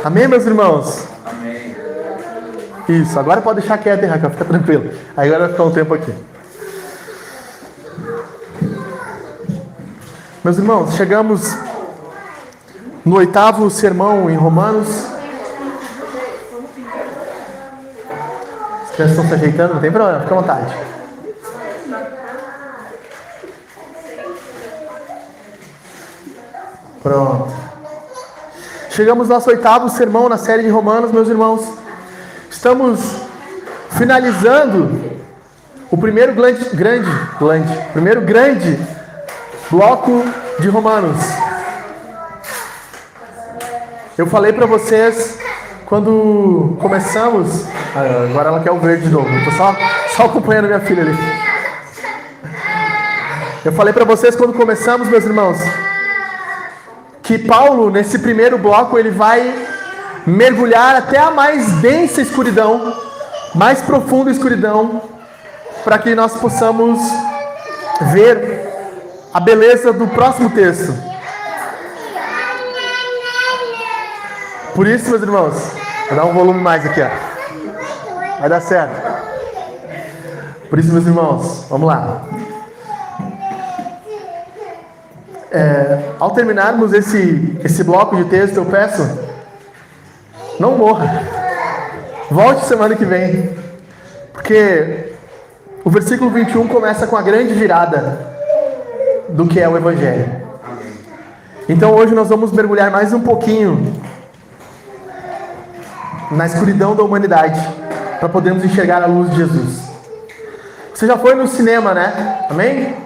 Amém, meus irmãos? Amém. Isso, agora pode deixar quieto, hein, Raquel? Fica tranquilo. Aí agora vai ficar um tempo aqui. Meus irmãos, chegamos no 8º sermão em Romanos. As crianças estão se ajeitando, não tem problema, fica à vontade. Pronto. Chegamos no nosso 8º sermão na série de Romanos, meus irmãos. Estamos finalizando o primeiro grande bloco de Romanos. Eu falei para vocês quando começamos. Agora ela quer o verde de novo. Estou só acompanhando minha filha ali. Eu falei para vocês quando começamos, meus irmãos, que Paulo, nesse primeiro bloco, ele vai mergulhar até a mais densa escuridão, mais profunda escuridão, para que nós possamos ver a beleza do próximo texto. Por isso, meus irmãos, vou dar um volume mais aqui, ó. Vai dar certo. Por isso, meus irmãos, vamos lá. Ao terminarmos esse bloco de texto, eu peço, não morra. Volte semana que vem. Porque o versículo 21 começa com a grande virada do que é o Evangelho. Então hoje nós vamos mergulhar mais um pouquinho na escuridão da humanidade, para podermos enxergar a luz de Jesus. Você já foi no cinema, né? Amém?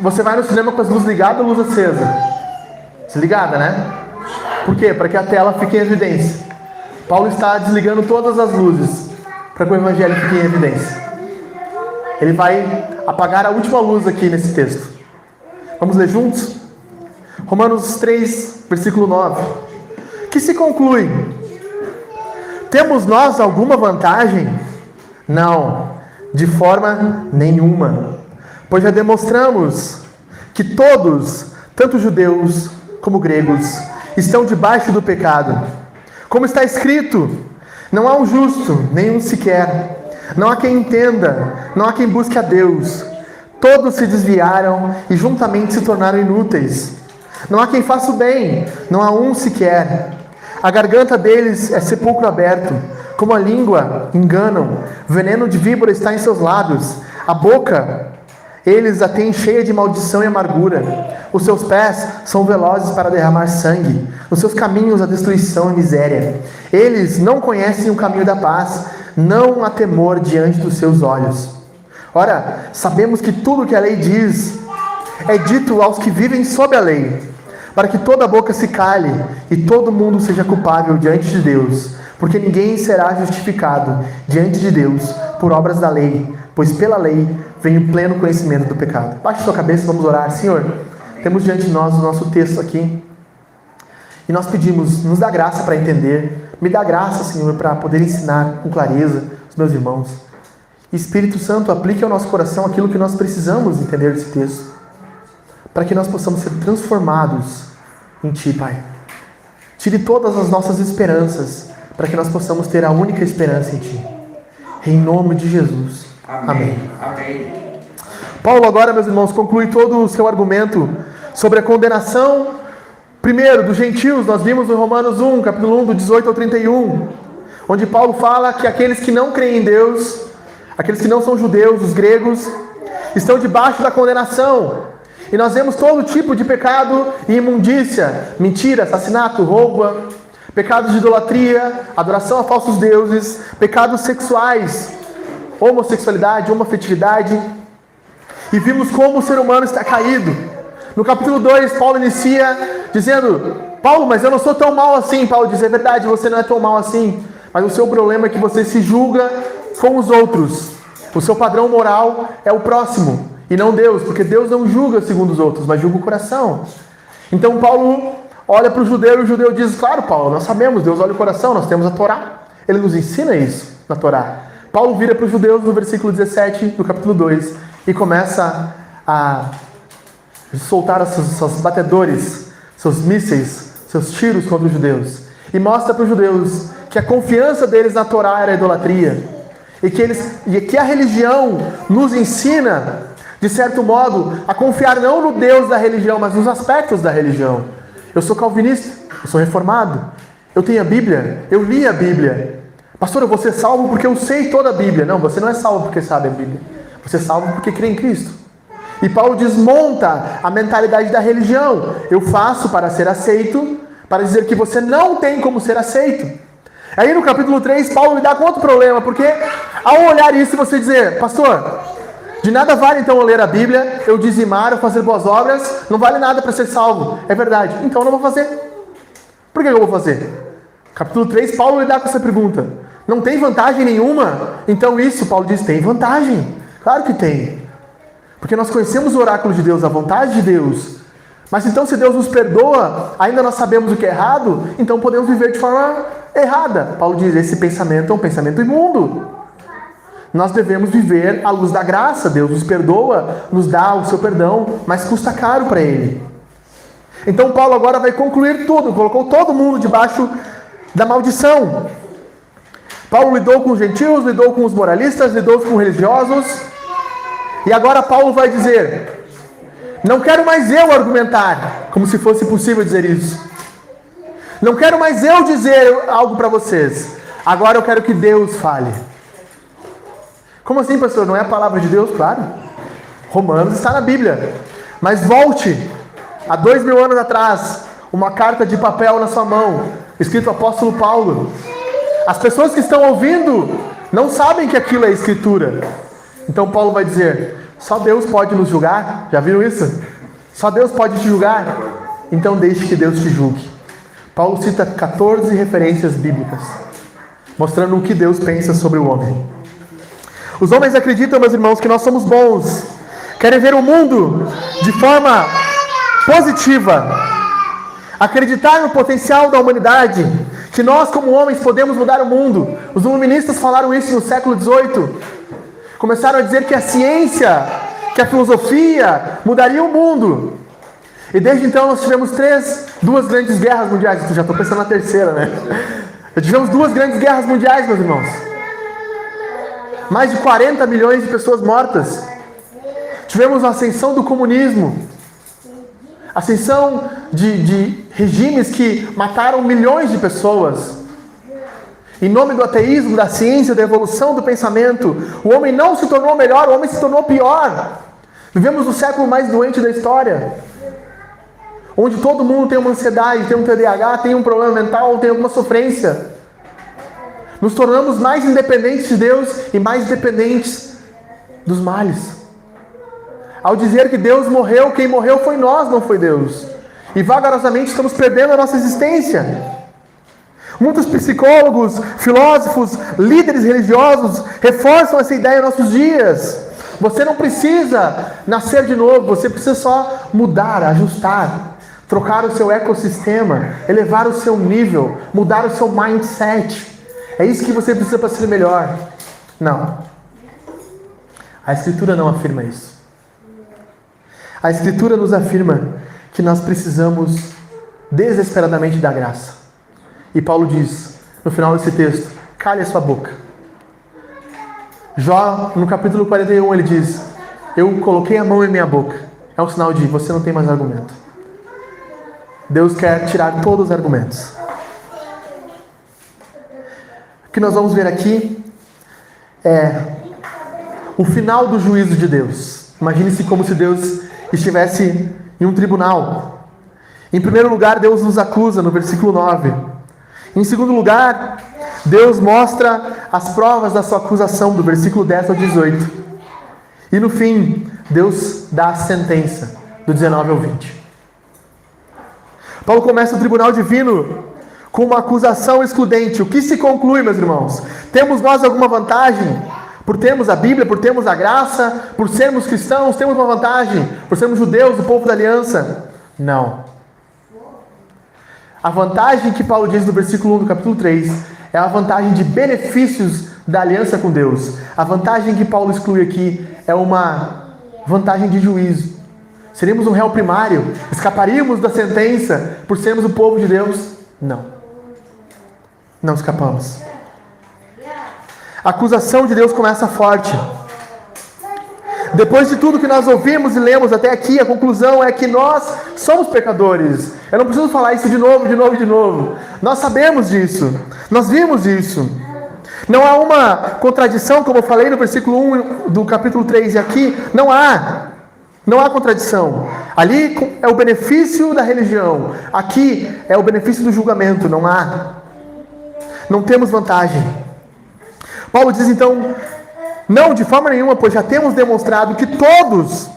Você vai no cinema com as luzes ligadas ou luz acesa? Desligada, né? Por quê? Para que a tela fique em evidência. Paulo está desligando todas as luzes para que o Evangelho fique em evidência. Ele vai apagar a última luz aqui nesse texto. Vamos ler juntos? Romanos 3, versículo 9. Que se conclui: temos nós alguma vantagem? Não, de forma nenhuma. Pois já demonstramos que todos, tanto judeus como gregos, estão debaixo do pecado. Como está escrito: não há um justo, nenhum sequer. Não há quem entenda, não há quem busque a Deus. Todos se desviaram e juntamente se tornaram inúteis. Não há quem faça o bem, não há um sequer. A garganta deles é sepulcro aberto, como a língua enganam. Veneno de víbora está em seus lábios. A boca eles a têm cheia de maldição e amargura. Os seus pés são velozes para derramar sangue. Os seus caminhos a destruição e miséria. Eles não conhecem o caminho da paz. Não há temor diante dos seus olhos. Ora, sabemos que tudo que a lei diz é dito aos que vivem sob a lei, para que toda boca se cale e todo mundo seja culpável diante de Deus, porque ninguém será justificado diante de Deus por obras da lei, pois pela lei vem o pleno conhecimento do pecado. Baixe sua cabeça, vamos orar. Senhor, temos diante de nós o nosso texto aqui, e nós pedimos, nos dá graça para entender, me dá graça, Senhor, para poder ensinar com clareza os meus irmãos. Espírito Santo, aplique ao nosso coração aquilo que nós precisamos entender desse texto, para que nós possamos ser transformados em Ti, Pai. Tire todas as nossas esperanças, para que nós possamos ter a única esperança em Ti. Em nome de Jesus. Amém. Amém. Paulo agora, meus irmãos, conclui todo o seu argumento sobre a condenação, primeiro, dos gentios. Nós vimos no Romanos 1, capítulo 1, do 18 ao 31, onde Paulo fala que aqueles que não creem em Deus, aqueles que não são judeus, os gregos, estão debaixo da condenação. E nós vemos todo tipo de pecado e imundícia, mentira, assassinato, roubo, pecados de idolatria, adoração a falsos deuses, pecados sexuais, homossexualidade, homoafetividade. E vimos como o ser humano está caído. No capítulo 2, Paulo inicia dizendo: Paulo, mas eu não sou tão mal assim. Paulo diz: é verdade, você não é tão mal assim, mas o seu problema é que você se julga com os outros. O seu padrão moral é o próximo e não Deus, porque Deus não julga segundo os outros, mas julga o coração. Então Paulo olha para o judeu e o judeu diz: claro, Paulo, nós sabemos, Deus olha o coração, nós temos a Torá. Ele nos ensina isso na Torá. Paulo vira para os judeus no versículo 17 do capítulo 2 e começa a soltar seus batedores, seus mísseis, seus tiros contra os judeus. e mostra para os judeus que a confiança deles na Torá era a idolatria. E que a religião nos ensina, de certo modo, a confiar não no Deus da religião, mas nos aspectos da religião. Eu sou calvinista, eu sou reformado, eu tenho a Bíblia, eu li a Bíblia. Pastor, eu vou ser salvo porque eu sei toda a Bíblia. Não, você não é salvo porque sabe a Bíblia. Você é salvo porque crê em Cristo. E Paulo desmonta a mentalidade da religião. Eu faço para ser aceito, para dizer que você não tem como ser aceito. Aí no capítulo 3, Paulo lidar com outro problema, porque ao olhar isso você dizer, pastor, de nada vale então eu ler a Bíblia, eu dizimar, eu fazer boas obras, não vale nada para ser salvo. É verdade, então eu não vou fazer. Por que eu vou fazer? Capítulo 3, Paulo lidar com essa pergunta. Não tem vantagem nenhuma? Então isso, Paulo diz, tem vantagem. Claro que tem. Porque nós conhecemos o oráculo de Deus, a vontade de Deus. Mas então se Deus nos perdoa, ainda nós sabemos o que é errado, então podemos viver de forma errada. Paulo diz, esse pensamento é um pensamento imundo. Nós devemos viver à luz da graça. Deus nos perdoa, nos dá o seu perdão, mas custa caro para Ele. Então Paulo agora vai concluir tudo, colocou todo mundo debaixo da maldição. Paulo lidou com os gentios, lidou com os moralistas, lidou com os religiosos. E agora Paulo vai dizer, não quero mais eu argumentar, como se fosse possível dizer isso. Não quero mais eu dizer algo para vocês. Agora eu quero que Deus fale. Como assim, pastor? Não é a palavra de Deus? Claro. Romanos está na Bíblia. Mas volte a 2000 anos atrás, uma carta de papel na sua mão, escrito apóstolo Paulo. As pessoas que estão ouvindo não sabem que aquilo é escritura. Então Paulo vai dizer, só Deus pode nos julgar. Já viram isso? Só Deus pode te julgar. Então deixe que Deus te julgue. Paulo cita 14 referências bíblicas, mostrando o que Deus pensa sobre o homem. Os homens acreditam, meus irmãos, que nós somos bons. Querem ver o mundo de forma positiva. Acreditar no potencial da humanidade. Que nós, como homens, podemos mudar o mundo. Os iluministas falaram isso no século XVIII. Começaram a dizer que a ciência, que a filosofia mudaria o mundo. E desde então nós tivemos duas grandes guerras mundiais. Já estou pensando na terceira, né? Já tivemos 2 grandes guerras mundiais, meus irmãos. Mais de 40 milhões de pessoas mortas. Tivemos a ascensão do comunismo. Ascensão de regimes que mataram milhões de pessoas. Em nome do ateísmo, da ciência, da evolução do pensamento, o homem não se tornou melhor, o homem se tornou pior. Vivemos no século mais doente da história. Onde todo mundo tem uma ansiedade, tem um TDAH, tem um problema mental, tem alguma sofrência. Nos tornamos mais independentes de Deus e mais dependentes dos males. Ao dizer que Deus morreu, quem morreu foi nós, não foi Deus. E vagarosamente estamos perdendo a nossa existência. Muitos psicólogos, filósofos, líderes religiosos reforçam essa ideia em nossos dias. Você não precisa nascer de novo, você precisa só mudar, ajustar. Trocar o seu ecossistema, elevar o seu nível, mudar o seu mindset. É isso que você precisa para ser melhor. Não. A Escritura não afirma isso. A Escritura nos afirma que nós precisamos desesperadamente da graça. E Paulo diz, no final desse texto, cale a sua boca. Jó, no capítulo 41, ele diz, eu coloquei a mão em minha boca. É um sinal de você não tem mais argumento. Deus quer tirar todos os argumentos. O que nós vamos ver aqui é o final do juízo de Deus. Imagine-se como se Deus estivesse em um tribunal. Em primeiro lugar, Deus nos acusa no versículo 9. Em segundo lugar, Deus mostra as provas da sua acusação, do versículo 10 ao 18. E no fim, Deus dá a sentença, do 19 ao 20. Paulo começa o tribunal divino com uma acusação excludente. O que se conclui, meus irmãos? Temos nós alguma vantagem? Por termos a Bíblia, por termos a graça, por sermos cristãos, temos uma vantagem? Por sermos judeus, do povo da aliança? Não. A vantagem que Paulo diz no versículo 1 do capítulo 3 é a vantagem de benefícios da aliança com Deus. A vantagem que Paulo exclui aqui é uma vantagem de juízo. Seríamos um réu primário? Escaparíamos da sentença por sermos o povo de Deus? Não. não escapamos. A acusação de Deus começa forte. Depois de tudo que nós ouvimos e lemos até aqui, a conclusão é que nós somos pecadores. Eu não preciso falar isso de novo. Nós sabemos disso. Nós vimos isso. Não há uma contradição, como eu falei no versículo 1 do capítulo 3 e aqui. Não há contradição. Ali é o benefício da religião. Aqui é o benefício do julgamento. Não temos vantagem. Paulo diz então: não, de forma nenhuma, pois já temos demonstrado que todos,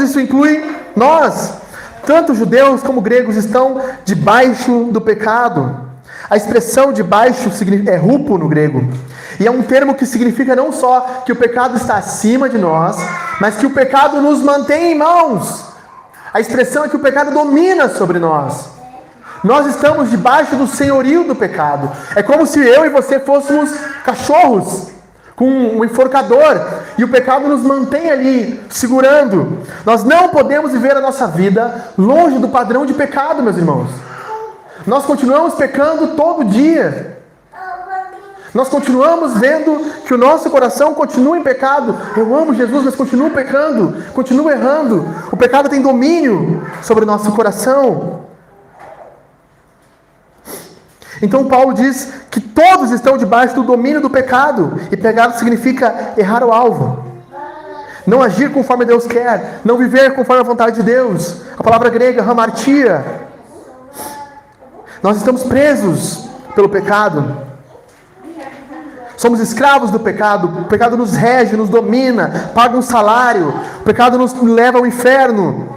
isso inclui nós, tanto judeus como gregos, estão debaixo do pecado. A expressão debaixo é rupo no grego, e é um termo que significa não só que o pecado está acima de nós, mas que o pecado nos mantém em mãos. A expressão é que o pecado domina sobre nós. Nós estamos debaixo do senhorio do pecado. É como se eu e você fôssemos cachorros com um enforcador, e o pecado nos mantém ali, segurando. Nós não podemos viver a nossa vida longe do padrão de pecado, meus irmãos. Nós continuamos pecando todo dia. Nós continuamos vendo que o nosso coração continua em pecado. Eu amo Jesus, mas continuo pecando, continuo errando. O pecado tem domínio sobre o nosso coração. Então Paulo diz que todos estão debaixo do domínio do pecado. E pecado significa errar o alvo. Não agir conforme Deus quer. Não viver conforme a vontade de Deus. A palavra grega, hamartia. Nós estamos presos pelo pecado. Somos escravos do pecado. O pecado nos rege, nos domina, paga um salário. O pecado nos leva ao inferno.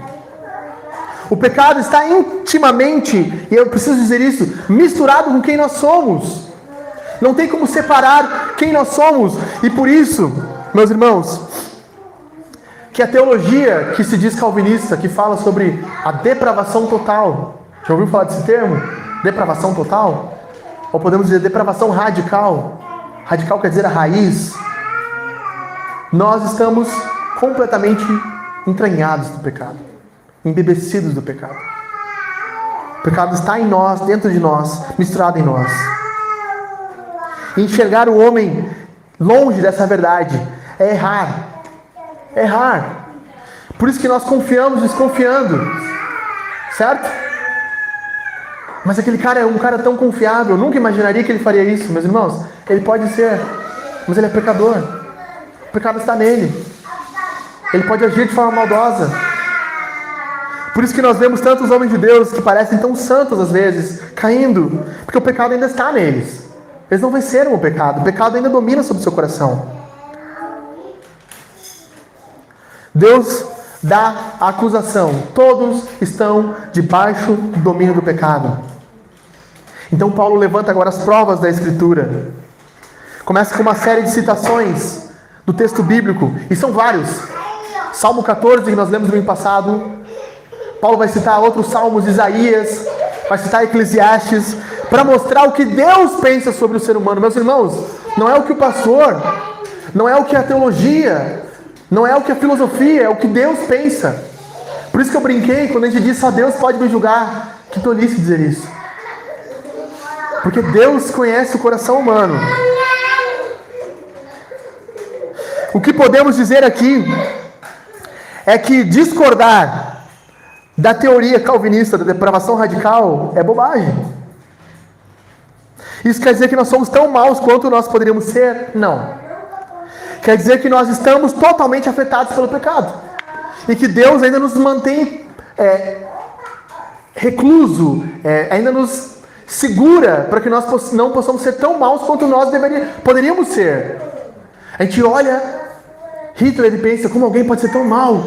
O pecado está intimamente, e eu preciso dizer isso, misturado com quem nós somos. Não tem como separar quem nós somos. E por isso, meus irmãos, que a teologia que se diz calvinista, que fala sobre a depravação total. Já ouviu falar desse termo? Depravação total? Ou podemos dizer depravação radical. Radical quer dizer a raiz. Nós estamos completamente entranhados do pecado. Embebecidos do pecado. O pecado está em nós, dentro de nós, misturado em nós. E enxergar o homem longe dessa verdade é errar. É errar. Por isso que nós confiamos desconfiando. Certo? Mas aquele cara é um cara tão confiável. Eu nunca imaginaria que ele faria isso, meus irmãos. Ele pode ser, mas ele é pecador. O pecado está nele. Ele pode agir de forma maldosa. Por isso que nós vemos tantos homens de Deus que parecem tão santos às vezes, caindo, porque o pecado ainda está neles. Eles não venceram o pecado ainda domina sobre o seu coração. Deus dá a acusação, todos estão debaixo do domínio do pecado. Então Paulo levanta agora as provas da Escritura. Começa com uma série de citações do texto bíblico, e são vários. Salmo 14, que nós lemos no domingo passado. Paulo vai citar outros salmos, Isaías, vai citar Eclesiastes, para mostrar o que Deus pensa sobre o ser humano. Meus irmãos, não é o que o pastor, não é o que a teologia, não é o que a filosofia, é o que Deus pensa. Por isso que eu brinquei quando a gente disse só Deus pode me julgar. Que tolice dizer isso. Porque Deus conhece o coração humano. O que podemos dizer aqui é que discordar da teoria calvinista da depravação radical é bobagem. Isso quer dizer que nós somos tão maus quanto nós poderíamos ser? Não. Quer dizer que nós estamos totalmente afetados pelo pecado. E que Deus ainda nos mantém recluso, ainda nos segura para que nós não possamos ser tão maus quanto nós poderíamos ser. A gente olha Hitler e pensa, como alguém pode ser tão mau?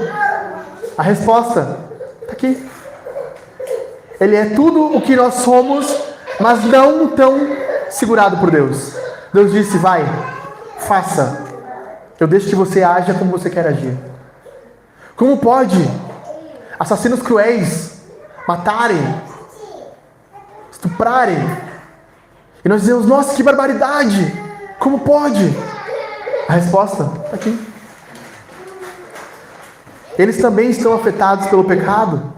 A resposta está aqui. Ele é tudo o que nós somos, mas não tão segurado por Deus. Deus disse, vai, faça. Eu deixo que você haja como você quer agir. Como pode assassinos cruéis matarem, estuprarem? E nós dizemos, nossa, que barbaridade! Como pode? A resposta está aqui. Eles também estão afetados pelo pecado,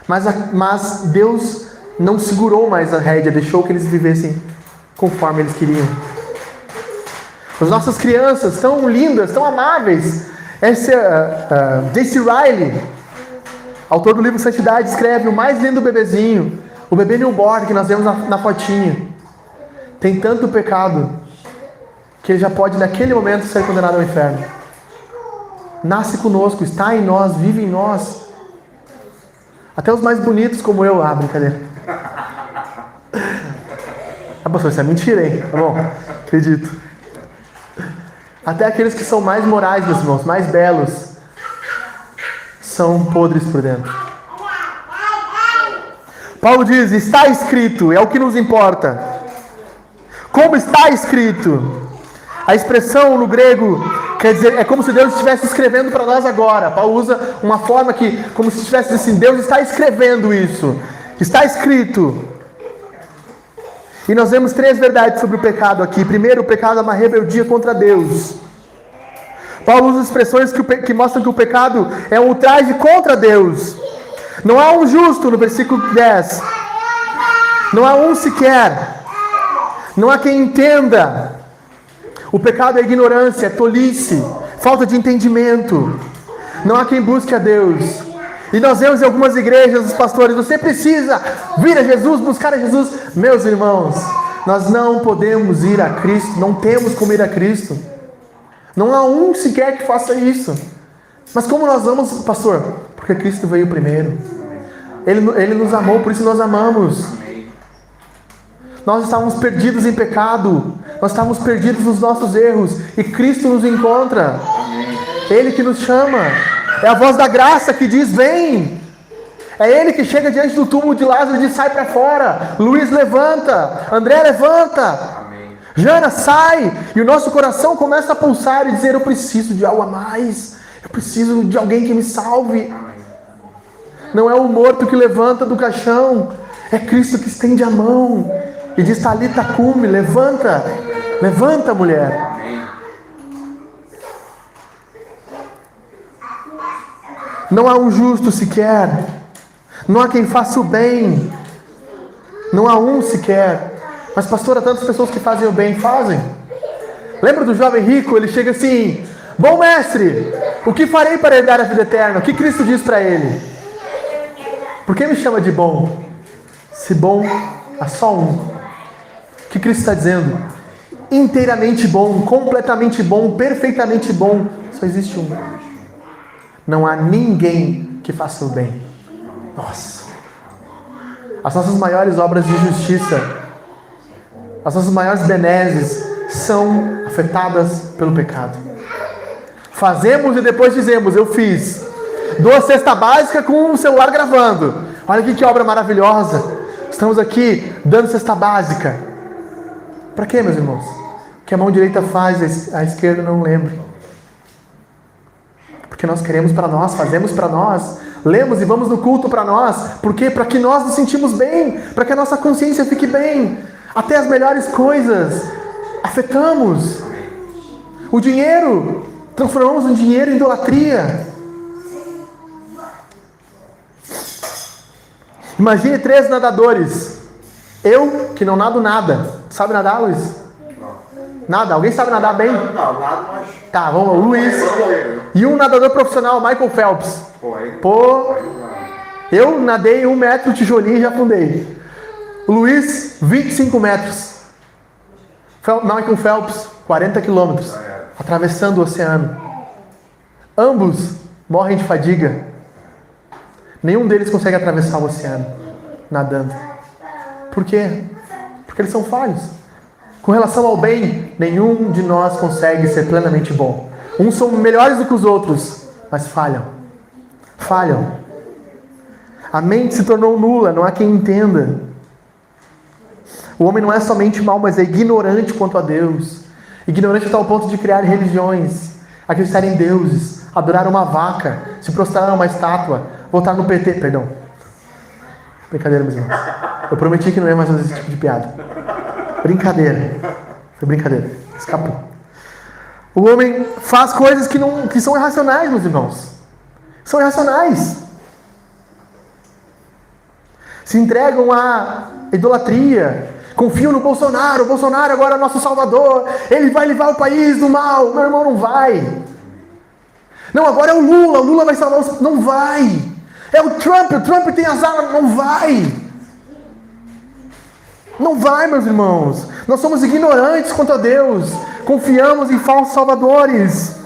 mas Deus não segurou mais a rédea, deixou que eles vivessem conforme eles queriam. As nossas crianças tão lindas, tão amáveis. J.C. Riley, autor do livro Santidade, escreve: o mais lindo bebezinho, o bebê newborn que nós vemos na fotinha, tem tanto pecado que ele já pode naquele momento ser condenado ao inferno. Nasce conosco, está em nós, vive em nós. Até os mais bonitos como eu. Brincadeira. Pastor, isso é mentira, hein? Tá bom, acredito. Até aqueles que são mais morais, meus irmãos, mais belos, são podres por dentro. Paulo diz: está escrito, é o que nos importa. Como está escrito? A expressão no grego quer dizer, é como se Deus estivesse escrevendo para nós agora. Paulo usa uma forma que, como se estivesse assim, Deus está escrevendo isso. Está escrito. E nós vemos 3 verdades sobre o pecado aqui. Primeiro, o pecado é uma rebeldia contra Deus. Paulo usa expressões que mostram que o pecado é um ultraje contra Deus. Não há um justo, no versículo 10. Não há um sequer. Não há quem entenda. O pecado é ignorância, é tolice, falta de entendimento. Não há quem busque a Deus. E nós vemos em algumas igrejas, os pastores: você precisa vir a Jesus, buscar a Jesus. Meus irmãos, nós não podemos ir a Cristo, não temos como ir a Cristo. Não há um sequer que faça isso. Mas como nós vamos, pastor? Porque Cristo veio primeiro. Ele nos amou, por isso nós amamos. Nós estávamos perdidos em pecado. Nós estávamos perdidos nos nossos erros. E Cristo nos encontra. Ele que nos chama. É a voz da graça que diz: vem. É Ele que chega diante do túmulo de Lázaro e diz: sai para fora. Luiz, levanta. André, levanta. Amém. Jana, sai. E o nosso coração começa a pulsar e dizer: eu preciso de algo a mais. Eu preciso de alguém que me salve. Não é o morto que levanta do caixão. É Cristo que estende a mão e diz: Talita cumi, levanta. Levanta, mulher. Não há um justo sequer. Não há quem faça o bem. Não há um sequer. Mas, pastor, há tantas pessoas que fazem o bem. Fazem. Lembra do jovem rico? Ele chega assim: bom mestre, o que farei para herdar a vida eterna? O que Cristo diz para ele? Por que me chama de bom? Se bom há só um. O que Cristo está dizendo? Inteiramente bom, completamente bom, perfeitamente bom. Só existe um. Não há ninguém que faça o bem. Nossa. As nossas maiores obras de justiça, as nossas maiores benesses são afetadas pelo pecado. Fazemos e depois dizemos: eu fiz. Dou a cesta básica com o celular gravando. Olha que obra maravilhosa. Estamos aqui dando cesta básica. Para quê, meus irmãos? O que a mão direita faz, a esquerda não lembra. Porque nós queremos para nós, fazemos para nós, lemos e vamos no culto para nós. Por quê? Para que nós nos sentimos bem, para que a nossa consciência fique bem. Até as melhores coisas afetamos. O dinheiro, transformamos o dinheiro em idolatria. Imagine 3 nadadores. Eu, que não nado nada. Sabe nadar, Luiz? Nada? Alguém sabe nadar bem? Não, nada, mas... Tá, vamos lá, o Luiz. E um nadador profissional, Michael Phelps. Pô, eu nadei 1 metro, tijolinho e já afundei. O Luiz, 25 metros. Michael Phelps, 40 quilômetros. Atravessando o oceano. Ambos morrem de fadiga. Nenhum deles consegue atravessar o oceano nadando. Por quê? Porque eles são falhos. Com relação ao bem, nenhum de nós consegue ser plenamente bom. Uns são melhores do que os outros, mas falham. Falham. A mente se tornou nula, não há quem entenda. O homem não é somente mau, mas é ignorante quanto a Deus. Ignorante até o ponto de criar religiões, acreditar em deuses, adorar uma vaca, se prostrar a uma estátua, votar no PT, perdão. Brincadeira, meus irmãos. Eu prometi que não ia mais fazer esse tipo de piada. Brincadeira. Foi brincadeira. Escapou. O homem faz coisas que são irracionais, meus irmãos. São irracionais. Se entregam à idolatria. Confiam no Bolsonaro. O Bolsonaro agora é nosso salvador. Ele vai livrar o país do mal. Meu irmão, não vai. Não, agora é o Lula vai salvar os... Não vai. É o Trump tem as armas. Não vai. Não vai, meus irmãos. Nós somos ignorantes quanto a Deus. Confiamos em falsos salvadores.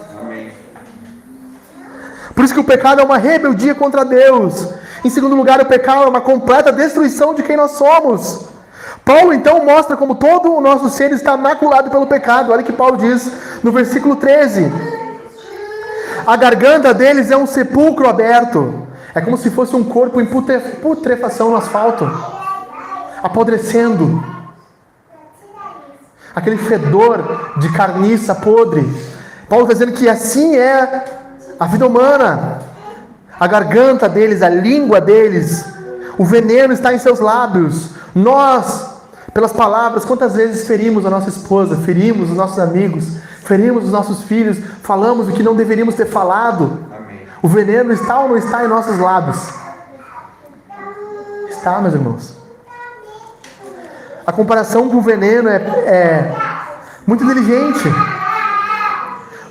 Por isso que o pecado é uma rebeldia contra Deus. Em segundo lugar, o pecado é uma completa destruição de quem nós somos. Paulo então mostra como todo o nosso ser está maculado pelo pecado. Olha o que Paulo diz no versículo 13. A garganta deles é um sepulcro aberto. É como se fosse um corpo em putrefação no asfalto, apodrecendo. Aquele fedor de carniça podre. Paulo está dizendo que assim é a vida humana. A garganta deles, a língua deles, o veneno está em seus lábios. Nós, pelas palavras, quantas vezes ferimos a nossa esposa, ferimos os nossos amigos, ferimos os nossos filhos, falamos o que não deveríamos ter falado. Amém. O veneno está ou não está em nossos lábios? Está, meus irmãos. A comparação com o veneno é muito inteligente,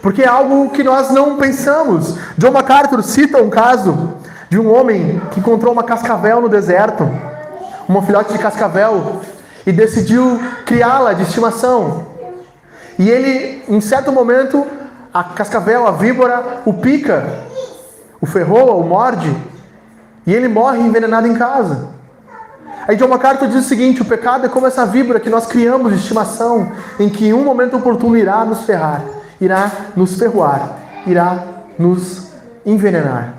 porque é algo que nós não pensamos. John MacArthur cita um caso de um homem que encontrou uma cascavel no deserto, uma filhote de cascavel, e decidiu criá-la de estimação. E ele, em certo momento, a cascavel, a víbora, o pica, o ferroa, o morde, e ele morre envenenado em casa. Aí John MacArthur diz o seguinte: o pecado é como essa víbora que nós criamos de estimação, em que em um momento oportuno irá nos ferrar, irá nos ferroar, irá nos envenenar.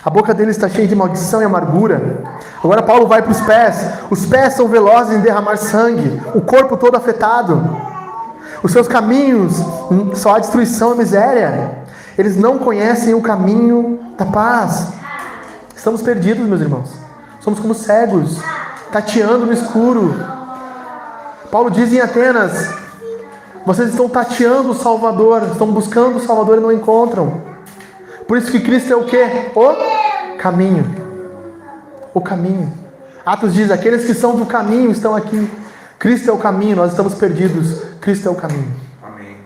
A boca dele está cheia de maldição e amargura. Agora Paulo vai para os pés. Os pés são velozes em derramar sangue, o corpo todo afetado. Os seus caminhos só há destruição e miséria. Eles não conhecem o caminho da paz. Estamos perdidos, meus irmãos. Somos como cegos, tateando no escuro. Paulo diz em Atenas: vocês estão tateando o Salvador, estão buscando o Salvador e não encontram. Por isso que Cristo é o quê? O caminho. O caminho. Atos diz: aqueles que são do caminho estão aqui. Cristo é o caminho, nós estamos perdidos. Cristo é o caminho. Amém.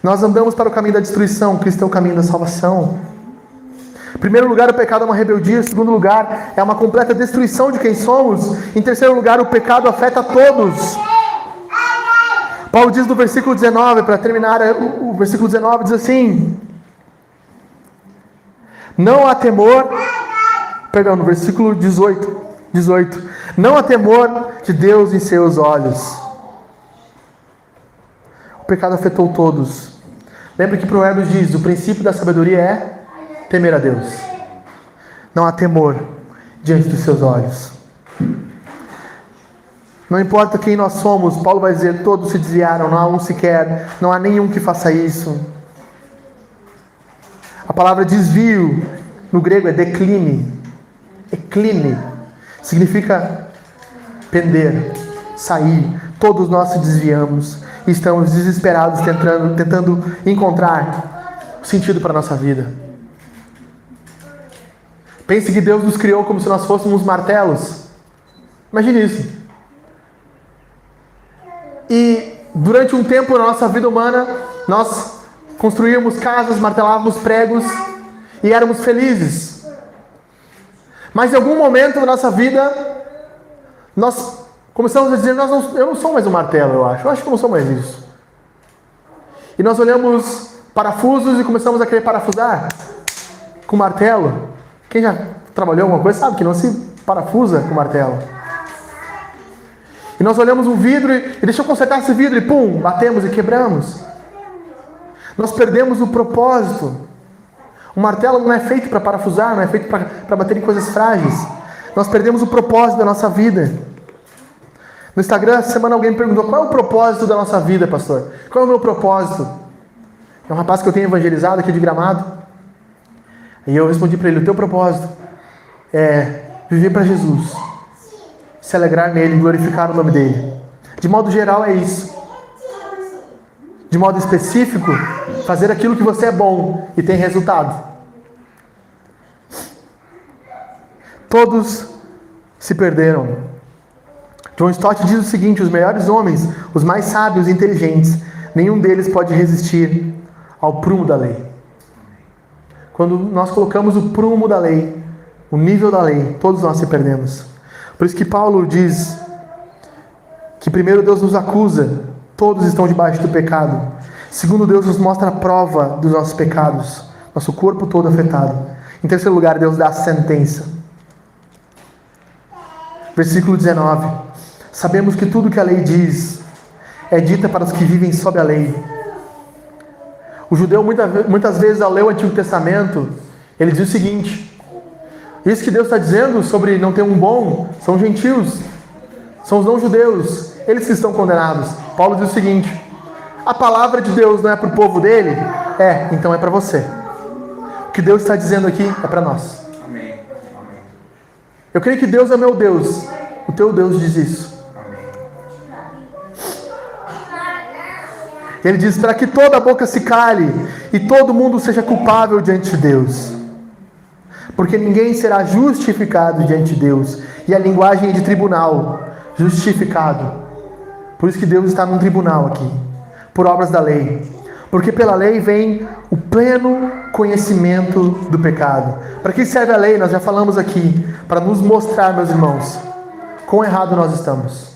Nós andamos para o caminho da destruição, Cristo é o caminho da salvação. Em primeiro lugar, o pecado é uma rebeldia. Em segundo lugar, é uma completa destruição de quem somos. Em terceiro lugar, o pecado afeta a todos. Paulo diz no versículo 19, para terminar, o versículo 19 diz assim: não há temor, perdão, no versículo 18, não há temor de Deus em seus olhos. O pecado afetou todos. Lembra que Provérbios diz: o princípio da sabedoria é temer a Deus. Não há temor diante dos seus olhos. Não importa quem nós somos, Paulo vai dizer: todos se desviaram, não há um sequer, não há nenhum que faça isso. A palavra desvio no grego é decline. Ecline significa pender, sair. Todos nós se desviamos e estamos desesperados tentando encontrar sentido para a nossa vida. Pense que Deus nos criou como se nós fôssemos martelos. Imagine isso. E durante um tempo na nossa vida humana, nós construíamos casas, martelávamos pregos e éramos felizes. Mas em algum momento da nossa vida, nós começamos a dizer: eu não sou mais um martelo, eu acho que eu não sou mais isso. E nós olhamos parafusos e começamos a querer parafusar com martelo. Quem já trabalhou alguma coisa sabe que não se parafusa com martelo. E nós olhamos um vidro e deixa eu consertar esse vidro e pum, batemos e quebramos. Nós perdemos o propósito. O martelo não é feito para parafusar, não é feito para bater em coisas frágeis. Nós perdemos o propósito da nossa vida. No Instagram, essa semana alguém me perguntou: qual é o propósito da nossa vida, pastor? Qual é o meu propósito? É um rapaz que eu tenho evangelizado aqui de Gramado. E eu respondi para ele: o teu propósito é viver para Jesus, se alegrar nele, glorificar o nome dele. De modo geral é isso. De modo específico, fazer aquilo que você é bom e tem resultado. Todos se perderam. John Stott diz o seguinte: os melhores homens, os mais sábios e inteligentes, nenhum deles pode resistir ao prumo da lei. Quando nós colocamos o prumo da lei, o nível da lei, todos nós se perdemos. Por isso que Paulo diz que primeiro Deus nos acusa, todos estão debaixo do pecado. Segundo, Deus nos mostra a prova dos nossos pecados, nosso corpo todo afetado. Em terceiro lugar, Deus dá a sentença. Versículo 19. Sabemos que tudo que a lei diz é dita para os que vivem sob a lei. O judeu muitas vezes, ao ler o Antigo Testamento, ele diz o seguinte: isso que Deus está dizendo sobre não ter um bom, são gentios, são os não-judeus, eles que estão condenados. Paulo diz o seguinte: a palavra de Deus não é para o povo dele? Então é para você. O que Deus está dizendo aqui é para nós. Amém. Eu creio que Deus é meu Deus, o teu Deus diz isso. Ele diz: para que toda a boca se cale e todo mundo seja culpável diante de Deus. Porque ninguém será justificado diante de Deus. E a linguagem é de tribunal, justificado. Por isso que Deus está num tribunal aqui, por obras da lei. Porque pela lei vem o pleno conhecimento do pecado. Para que serve a lei? Nós já falamos aqui. Para nos mostrar, meus irmãos, quão errado nós estamos.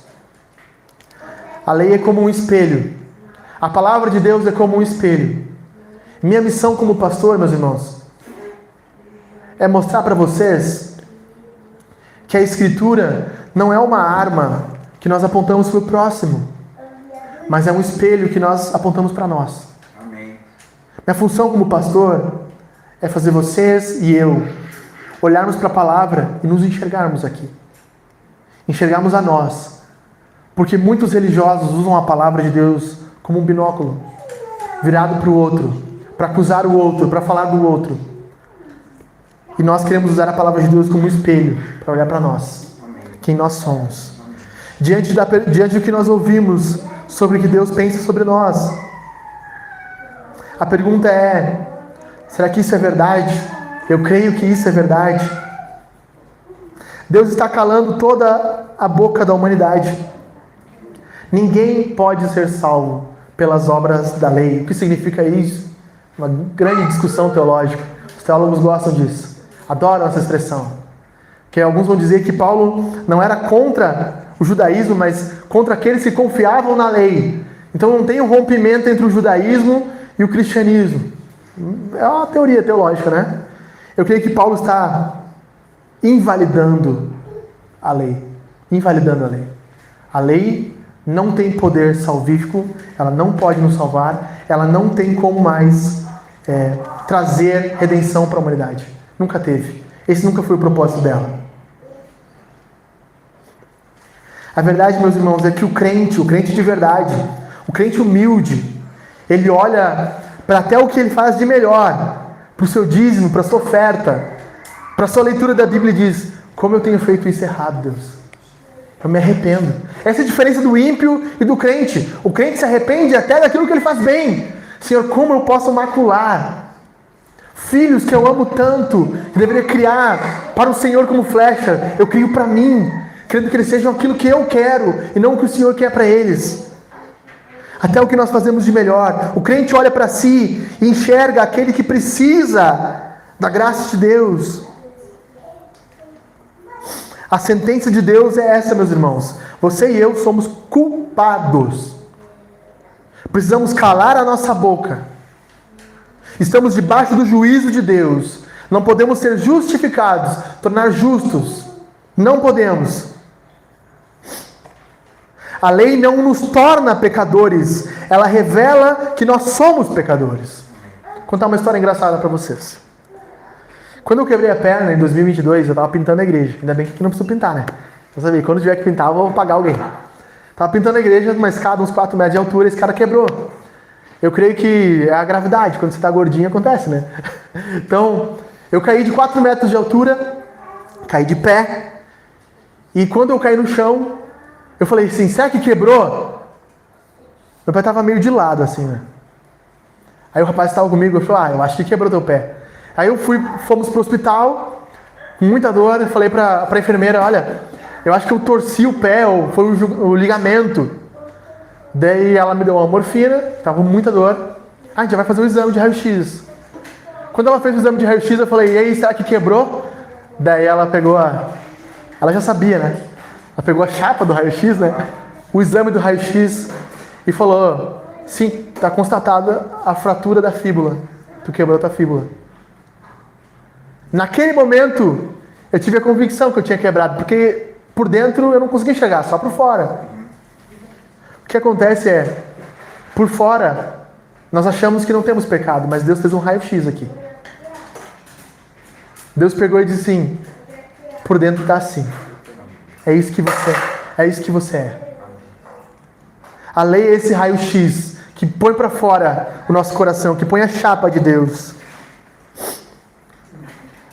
A lei é como um espelho. A palavra de Deus é como um espelho. Minha missão como pastor, meus irmãos, é mostrar para vocês que a Escritura não é uma arma que nós apontamos para o próximo, mas é um espelho que nós apontamos para nós. Amém. Minha função como pastor é fazer vocês e eu olharmos para a palavra e nos enxergarmos aqui. Enxergarmos a nós. Porque muitos religiosos usam a palavra de Deus como um binóculo, virado para o outro, para acusar o outro, para falar do outro. E nós queremos usar a palavra de Deus como um espelho, para olhar para nós, quem nós somos. Diante do que nós ouvimos sobre o que Deus pensa sobre nós, a pergunta é: será que isso é verdade? Eu creio que isso é verdade. Deus está calando toda a boca da humanidade. Ninguém pode ser salvo pelas obras da lei. O que significa isso? Uma grande discussão teológica. Os teólogos gostam disso. Adoram essa expressão. Que alguns vão dizer que Paulo não era contra o judaísmo, mas contra aqueles que confiavam na lei. Então não tem um rompimento entre o judaísmo e o cristianismo. É uma teoria teológica, né? Eu creio que Paulo está invalidando a lei. Invalidando a lei. A lei não tem poder salvífico, ela não pode nos salvar, ela não tem como mais trazer redenção para a humanidade. Nunca teve. Esse nunca foi o propósito dela. A verdade, meus irmãos, é que o crente de verdade, o crente humilde, ele olha para até o que ele faz de melhor, para o seu dízimo, para a sua oferta, para a sua leitura da Bíblia e diz: como eu tenho feito isso errado, Deus. Eu me arrependo. Essa é a diferença do ímpio e do crente. O crente se arrepende até daquilo que ele faz bem. Senhor, como eu posso macular filhos que eu amo tanto, que deveria criar para o Senhor como flecha? Eu crio para mim, querendo que eles sejam aquilo que eu quero e não o que o Senhor quer para eles. Até o que nós fazemos de melhor. O crente olha para si e enxerga aquele que precisa da graça de Deus. A sentença de Deus é essa, meus irmãos. Você e eu somos culpados. Precisamos calar a nossa boca. Estamos debaixo do juízo de Deus. Não podemos ser justificados, tornar justos. Não podemos. A lei não nos torna pecadores. Ela revela que nós somos pecadores. Vou contar uma história engraçada para vocês. Quando eu quebrei a perna em 2022, eu estava pintando a igreja. Ainda bem que aqui não preciso pintar, né? Eu sabia, quando tiver que pintar, eu vou pagar alguém. Estava pintando a igreja, uma escada, uns 4 metros de altura, esse cara quebrou. Eu creio que é a gravidade, quando você está gordinho acontece, né? Então, eu caí de 4 metros de altura, caí de pé, e quando eu caí no chão, eu falei assim: será que quebrou? Meu pé estava meio de lado, assim, né? Aí o rapaz que estava comigo, eu falei: eu acho que quebrou teu pé. Aí fomos pro hospital, com muita dor, eu falei pra enfermeira: olha, Eu acho que eu torci o pé, ou foi o ligamento. Daí ela me deu uma morfina, tava com muita dor. A gente já vai fazer o exame de raio-x. Quando ela fez o exame de raio-x, eu falei, e aí, será que quebrou? Daí ela pegou ela já sabia, né? Ela pegou a chapa do raio-x, né? O exame do raio-x e falou, sim, tá constatada a fratura da fíbula. Tu quebrou a tua fíbula. Naquele momento, eu tive a convicção que eu tinha quebrado, porque por dentro eu não conseguia enxergar, só por fora. O que acontece é, por fora, nós achamos que não temos pecado, mas Deus fez um raio-x aqui. Deus pegou e disse assim, por dentro está assim. É isso que você é. A lei é esse raio-x que põe para fora o nosso coração, que põe a chapa de Deus.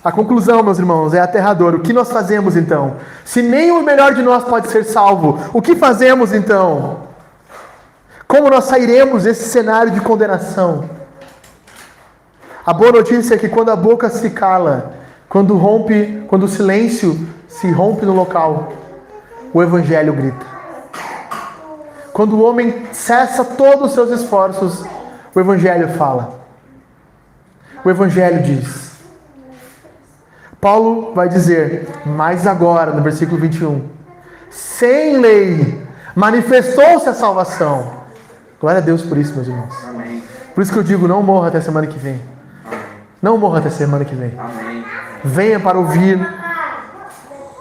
A conclusão, meus irmãos, é aterradora. O que nós fazemos então? Se nem o melhor de nós pode ser salvo, o que fazemos então? Como nós sairemos desse cenário de condenação? A boa notícia é que quando a boca se cala, quando o silêncio se rompe no local, o Evangelho grita. Quando o homem cessa todos os seus esforços, o Evangelho fala. O Evangelho diz. Paulo vai dizer, mas agora, no versículo 21, sem lei, manifestou-se a salvação. Glória a Deus por isso, meus irmãos. Amém. Por isso que eu digo, não morra até semana que vem. Não morra até semana que vem. Amém. Venha para ouvir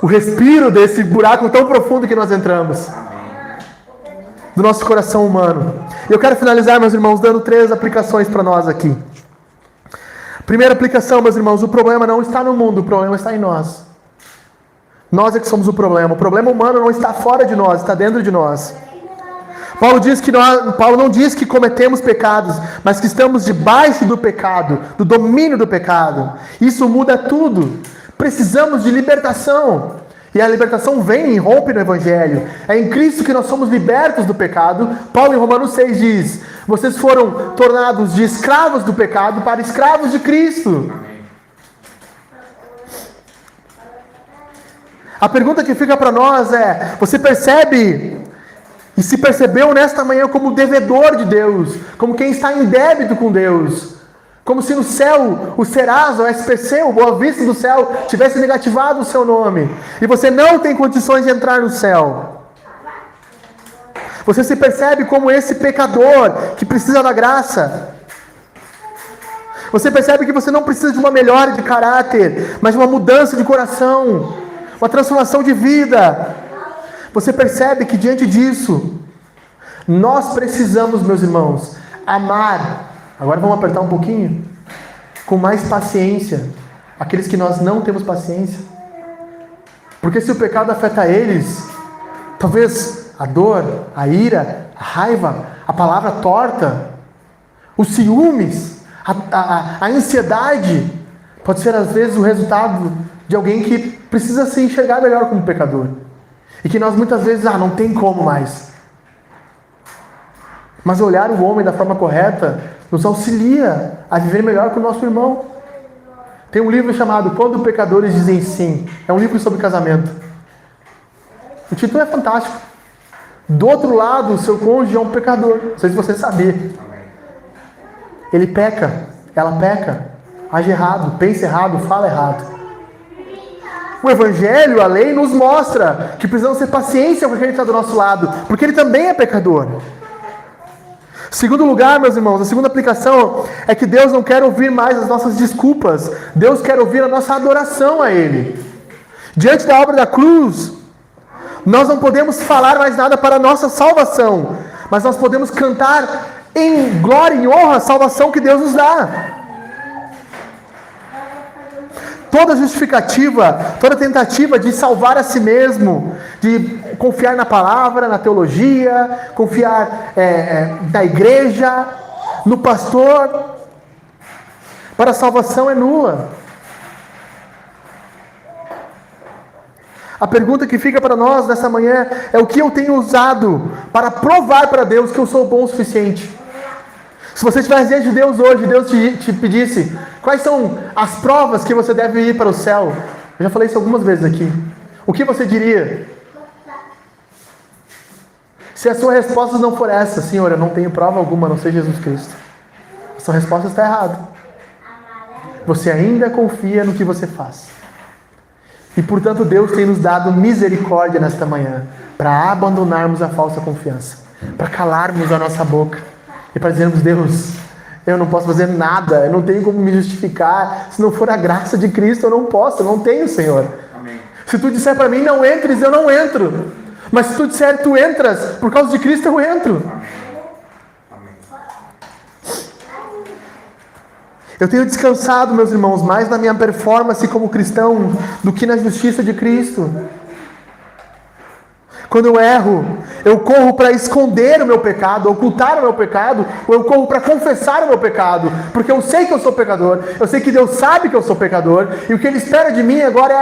o respiro desse buraco tão profundo que nós entramos. Do nosso coração humano. E eu quero finalizar, meus irmãos, dando 3 aplicações para nós aqui. Primeira aplicação, meus irmãos, o problema não está no mundo, o problema está em nós. Nós é que somos o problema. O problema humano não está fora de nós, está dentro de nós. Paulo não diz que cometemos pecados, mas que estamos debaixo do pecado, do domínio do pecado. Isso muda tudo. Precisamos de libertação. E a libertação vem e rompe no Evangelho. É em Cristo que nós somos libertos do pecado. Paulo em Romanos 6 diz, vocês foram tornados de escravos do pecado para escravos de Cristo. A pergunta que fica para nós é, você percebe e se percebeu nesta manhã como devedor de Deus, como quem está em débito com Deus? Como se no céu, o Serasa, o SPC, o Boa Vista do céu, tivesse negativado o seu nome. E você não tem condições de entrar no céu. Você se percebe como esse pecador que precisa da graça. Você percebe que você não precisa de uma melhora de caráter, mas de uma mudança de coração, uma transformação de vida. Você percebe que diante disso, nós precisamos, meus irmãos, amar. Agora vamos apertar um pouquinho. Com mais paciência. Aqueles que nós não temos paciência. Porque se o pecado afeta eles, talvez a dor, a ira, a raiva, a palavra torta, os ciúmes, a ansiedade, pode ser às vezes o resultado de alguém que precisa se enxergar melhor como pecador. E que nós muitas vezes, não tem como mais. Mas olhar o homem da forma correta nos auxilia a viver melhor com o nosso irmão. Tem um livro chamado Quando Pecadores Dizem Sim. É um livro sobre casamento. O título é fantástico. Do outro lado, o seu cônjuge é um pecador. Não sei se você sabia. Ele peca, ela peca, age errado, pensa errado, fala errado. O Evangelho, a lei, nos mostra que precisamos ter paciência com aquele que está do nosso lado, porque ele também é pecador. Segundo lugar, meus irmãos, a segunda aplicação é que Deus não quer ouvir mais as nossas desculpas. Deus quer ouvir a nossa adoração a Ele. Diante da obra da cruz, nós não podemos falar mais nada para a nossa salvação, mas nós podemos cantar em glória e em honra a salvação que Deus nos dá. Toda justificativa, toda tentativa de salvar a si mesmo, de confiar na palavra, na teologia, confiar na igreja, no pastor, para a salvação é nula. A pergunta que fica para nós nessa manhã é o que eu tenho usado para provar para Deus que eu sou bom o suficiente. Se você estivesse diante de Deus hoje, Deus te pedisse quais são as provas que você deve ir para o céu. Eu já falei isso algumas vezes aqui. O que você diria? Se a sua resposta não for essa, Senhor, eu não tenho prova alguma a não ser Jesus Cristo, a sua resposta está errada. Você ainda confia no que você faz. E portanto Deus tem nos dado misericórdia nesta manhã para abandonarmos a falsa confiança, para calarmos a nossa boca e para dizermos: Deus, eu não posso fazer nada, eu não tenho como me justificar, se não for a graça de Cristo eu não posso, eu não tenho, Senhor. Amém. Se tu disser para mim não entres, eu não entro, mas se tu disser tu entras, por causa de Cristo eu entro. Amém. Eu tenho descansado, meus irmãos, mais na minha performance como cristão do que na justiça de Cristo. Quando eu erro, eu corro para esconder o meu pecado, ocultar o meu pecado, ou eu corro para confessar o meu pecado, porque eu sei que eu sou pecador, eu sei que Deus sabe que eu sou pecador, e o que Ele espera de mim agora é